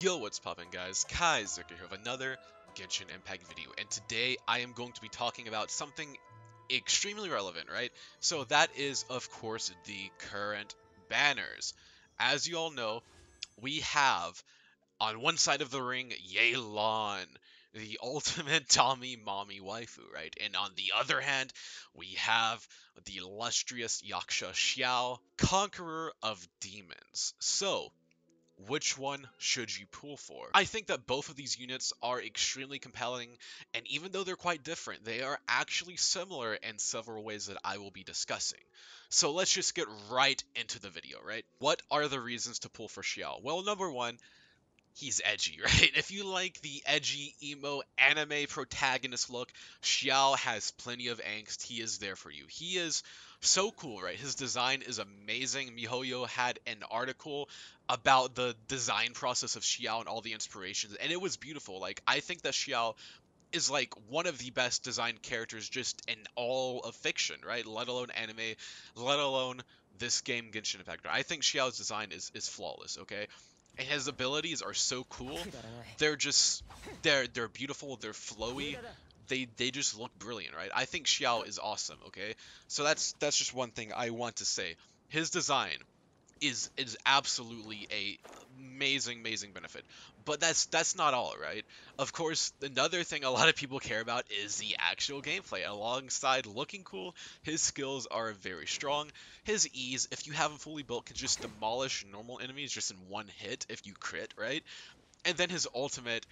Yo, what's poppin' guys? Kaiser here with another Genshin Impact video, and today I am going to be talking about something extremely relevant, right? So that is, of course, the current banners. As you all know, we have, on one side of the ring, Yelan, the ultimate Tommy Mommy waifu, right? And on the other hand, we have the illustrious Yaksha Xiao, Conqueror of Demons. So, which one should you pull for? I think that both of these units are extremely compelling, and even though they're quite different, they are actually similar in several ways that I will be discussing. So let's just get right into the video, right? What are the reasons to pull for Xiao? Well, number one, he's edgy, right? If you like the edgy, emo, anime protagonist look, Xiao has plenty of angst. He is there for you. He is so cool, right? His design is amazing. MiHoYo had an article about the design process of Xiao and all the inspirations, and it was beautiful. Like, I think that Xiao is like one of the best designed characters just in all of fiction, right? Let alone anime, let alone this game Genshin Impact. I think Xiao's design is flawless, okay? And his abilities are so cool. They're just they're beautiful, they're flowy. They just look brilliant, right? I think Xiao is awesome, okay? So that's just one thing I want to say. His design is absolutely a amazing benefit, but that's not all, right? Of course, another thing a lot of people care about is the actual gameplay. Alongside looking cool, his skills are very strong. His ease, if you have him fully built, can just demolish normal enemies just in one hit if you crit, right? And then his ultimate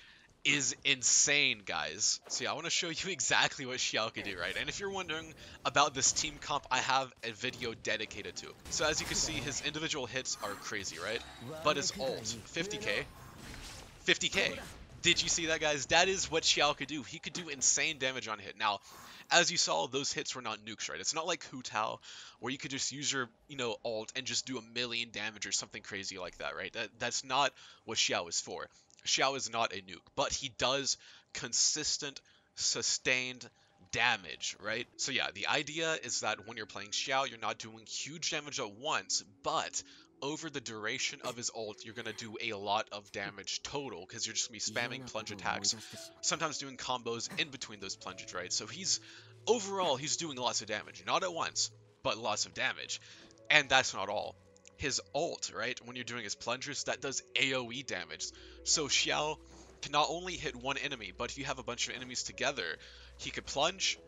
is insane, guys. So yeah, I want to show you exactly what Xiao can do, right? And if you're wondering about this team comp, I have a video dedicated to it. So as you can see, his individual hits are crazy, right? But his ult, 50k, 50k. Did you see that, guys? That is what Xiao could do. He could do insane damage on hit. Now, as you saw, those hits were not nukes, right? It's not like Hu Tao, where you could just use your, ult and just do a million damage or something crazy like that, right? That's not what Xiao is for. Xiao is not a nuke, but he does consistent, sustained damage, right? So yeah, the idea is that when you're playing Xiao, you're not doing huge damage at once, but over the duration of his ult, you're going to do a lot of damage total because you're just going to be spamming plunge attacks, sometimes doing combos in between those plunges, right? So overall, he's doing lots of damage. Not at once, but lots of damage. And that's not all. His ult, right, when you're doing his plungers, that does AoE damage. So Xiao can not only hit one enemy, but if you have a bunch of enemies together, he could plunge,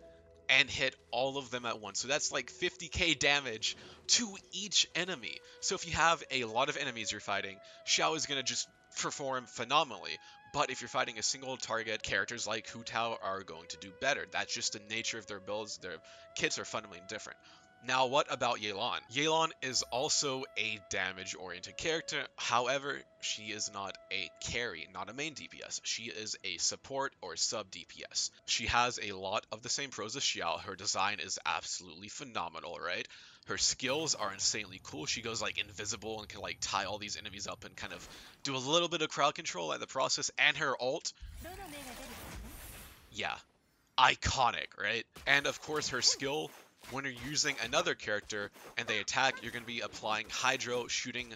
and hit all of them at once. So that's like 50k damage to each enemy. So if you have a lot of enemies you're fighting, Xiao is going to just perform phenomenally. But if you're fighting a single target, characters like Hu Tao are going to do better. That's just the nature of their builds. Their kits are fundamentally different. Now, what about Yelan? Yelan is also a damage-oriented character. However, she is not a carry, not a main DPS. She is a support or sub DPS. She has a lot of the same pros as Xiao. Her design is absolutely phenomenal, right? Her skills are insanely cool. She goes like invisible and can like tie all these enemies up and kind of do a little bit of crowd control in the process. And her ult, yeah, iconic, right? And of course, her skill, when you're using another character and they attack, you're going to be applying Hydro, shooting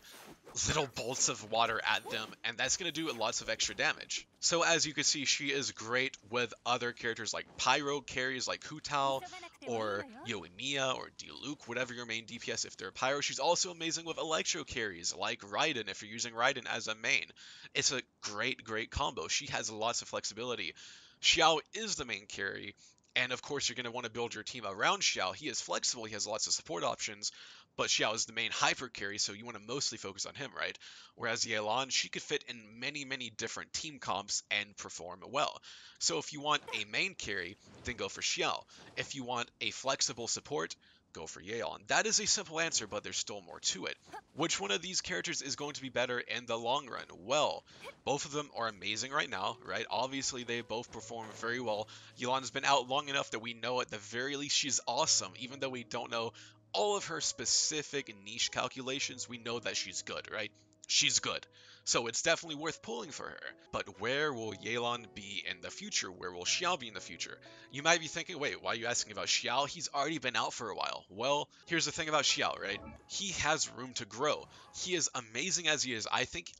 little bolts of water at them, and that's going to do lots of extra damage. So as you can see, she is great with other characters like Pyro carries like Hu Tao, or Yoimiya, or Diluc, whatever your main DPS if they're Pyro. She's also amazing with Electro carries like Raiden if you're using Raiden as a main. It's a great combo. She has lots of flexibility. Xiao is the main carry, and of course, you're going to want to build your team around Xiao. He is flexible, he has lots of support options, but Xiao is the main hyper carry, so you want to mostly focus on him, right? Whereas Yelan, she could fit in many different team comps and perform well. So if you want a main carry, then go for Xiao. If you want a flexible support, go for Yelan. That is a simple answer, but there's still more to it. Which one of these characters is going to be better in the long run? Well, both of them are amazing right now, right? Obviously, they both perform very well. Yelan's been out long enough that we know at the very least she's awesome, even though we don't know all of her specific niche calculations. We know that she's good, right? She's good. So it's definitely worth pulling for her. But where will Yelan be in the future? Where will Xiao be in the future? You might be thinking, wait, why are you asking about Xiao? He's already been out for a while. Well, here's the thing about Xiao, right? He has room to grow. He is amazing as he is. I think,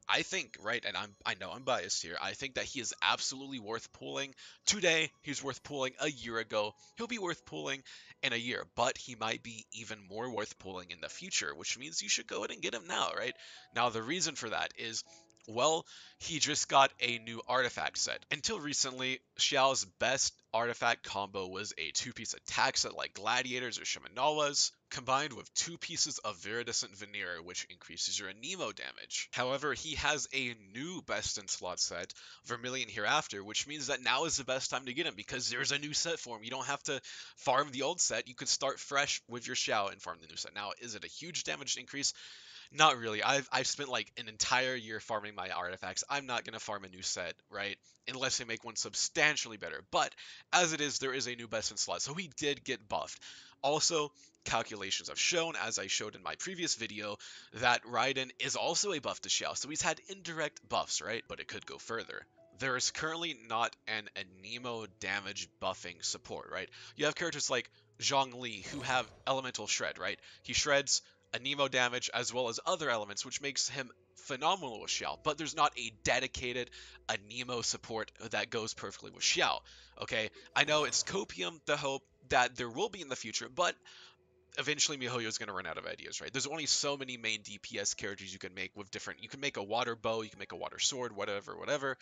right, and I know I'm biased here. I think that he is absolutely worth pulling today. He's worth pulling a year ago. He'll be worth pulling in a year, but he might be even more worth pulling in the future, which means you should go ahead and get him now, right? Now, the reason for that is, well, he just got a new artifact set. Until recently, Xiao's best artifact combo was a two-piece attack set like Gladiators or Shimenawas, combined with two pieces of Viridescent Veneer, which increases your Anemo damage. However, he has a new best in slot set, Vermilion Hereafter, which means that now is the best time to get him because there's a new set for him. You don't have to farm the old set. You could start fresh with your Xiao and farm the new set. Now, is it a huge damage increase? Not really. I've spent like an entire year farming my artifacts. I'm not gonna farm a new set, right? Unless they make one substantially better. But as it is, there is a new best in slot, so he did get buffed. Also, calculations have shown, as I showed in my previous video, that Raiden is also a buff to Xiao, so he's had indirect buffs, right? But it could go further. There is currently not an Anemo damage buffing support, right? You have characters like Zhongli who have Elemental Shred, right? He shreds Anemo damage as well as other elements, which makes him phenomenal with Xiao. But there's not a dedicated Anemo support that goes perfectly with Xiao. Okay, I know it's copium the hope that there will be in the future, but eventually MiHoYo is going to run out of ideas, right? There's only so many main DPS characters you can make with different. You can make a water bow, you can make a water sword, whatever, whatever.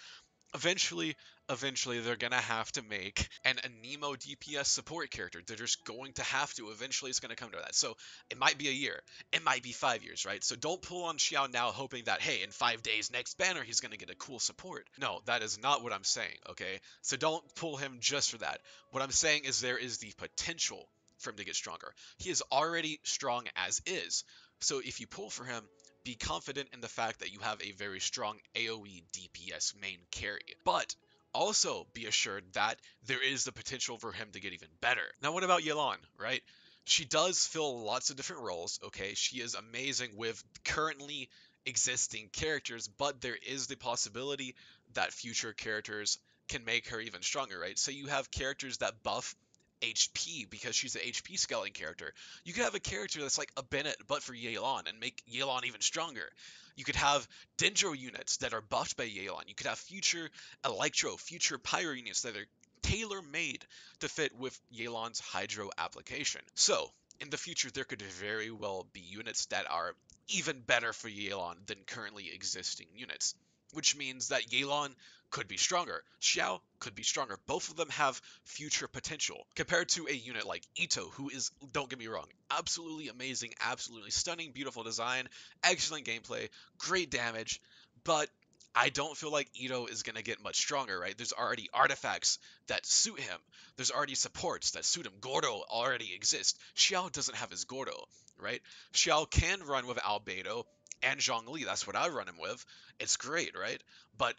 Eventually, eventually they're gonna have to make an Anemo DPS support character. They're just going to have to. Eventually, it's gonna come to that. So it might be a year, it might be 5 years, right? So don't pull on Xiao now, hoping that hey, in 5 days, next banner, he's gonna get a cool support. No, that is not what I'm saying. Okay, so don't pull him just for that. What I'm saying is there is the potential for him to get stronger. He is already strong as is. So if you pull for him, be confident in the fact that you have a very strong AoE DPS main carry. But also be assured that there is the potential for him to get even better. Now, what about Yelan, right? She does fill lots of different roles, okay? She is amazing with currently existing characters, but there is the possibility that future characters can make her even stronger, right? So you have characters that buff HP because she's an HP scaling character. You could have a character that's like a Bennett but for Yelan and make Yelan even stronger. You could have Dendro units that are buffed by Yelan. You could have future Electro, future Pyro units that are tailor-made to fit with Yelan's Hydro application. So, in the future, there could very well be units that are even better for Yelan than currently existing units, which means that Yelan could be stronger. Xiao could be stronger. Both of them have future potential compared to a unit like Ito, who is, don't get me wrong, absolutely amazing, absolutely stunning, beautiful design, excellent gameplay, great damage, but I don't feel like Ito is going to get much stronger, right? There's already artifacts that suit him. There's already supports that suit him. Gordo already exists. Xiao doesn't have his Gordo, right? Xiao can run with Albedo and Zhongli. That's what I run him with. It's great, right? But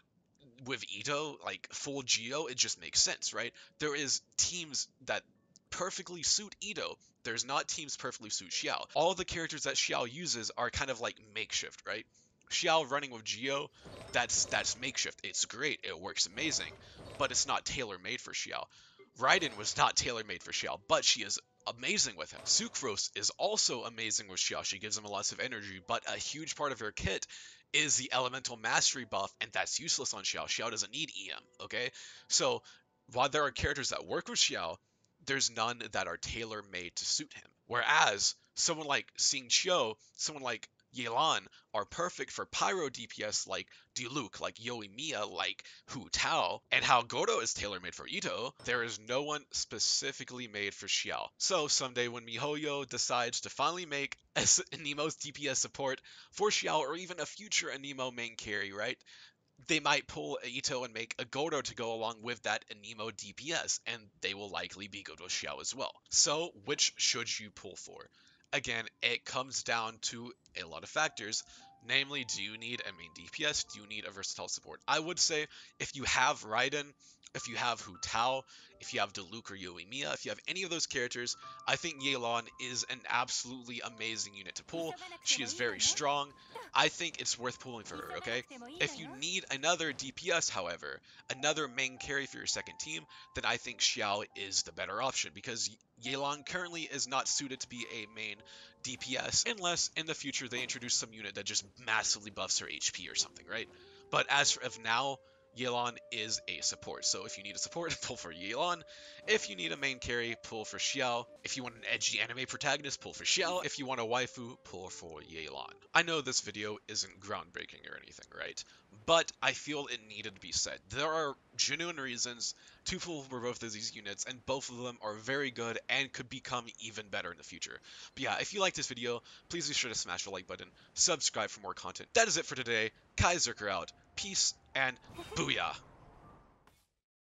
with Ito, like full Geo, it just makes sense, right? There is teams that perfectly suit Ito. There's not teams perfectly suit Xiao. All the characters that Xiao uses are kind of like makeshift, right? Xiao running with Geo, that's makeshift. It's great. It works amazing, but it's not tailor-made for Xiao. Raiden was not tailor-made for Xiao, but she is amazing with him. Sucrose is also amazing with Xiao. She gives him lots of energy, but a huge part of her kit is the elemental mastery buff, and that's useless on Xiao. Xiao doesn't need EM, okay? So while there are characters that work with Xiao, there's none that are tailor-made to suit him. Whereas someone like Xing Qiu, someone like Yelan are perfect for pyro DPS like Diluc, like Yoimiya, like Hu Tao, and how Godo is tailor-made for Ito, there is no one specifically made for Xiao. So someday when MiHoYo decides to finally make Nemo's DPS support for Xiao or even a future Anemo main carry, right? They might pull a Ito and make a Godo to go along with that Anemo DPS, and they will likely be good with Xiao as well. So, which should you pull for? Again, it comes down to a lot of factors. Namely, do you need a main DPS? Do you need a versatile support? I would say if you have Raiden, If you have Hu Tao, if you have Diluc or Yoimiya, if you have any of those characters, I think Yelan is an absolutely amazing unit to pull. She is very strong. I think it's worth pulling for her, okay? If you need another DPS, however, another main carry for your second team, then I think Xiao is the better option because Yelan currently is not suited to be a main DPS unless in the future they introduce some unit that just massively buffs her HP or something, right? But as of now, Yelan is a support. So if you need a support, pull for Yelan. If you need a main carry, pull for Xiao. If you want an edgy anime protagonist, pull for Xiao. If you want a waifu, pull for Yelan. I know this video isn't groundbreaking or anything, right? But I feel it needed to be said. There are genuine reasons to pull for both of these units, and both of them are very good and could become even better in the future. But yeah, if you like this video, please be sure to smash the like button, subscribe for more content. That is it for today. Kai Zerker out. Peace and booyah!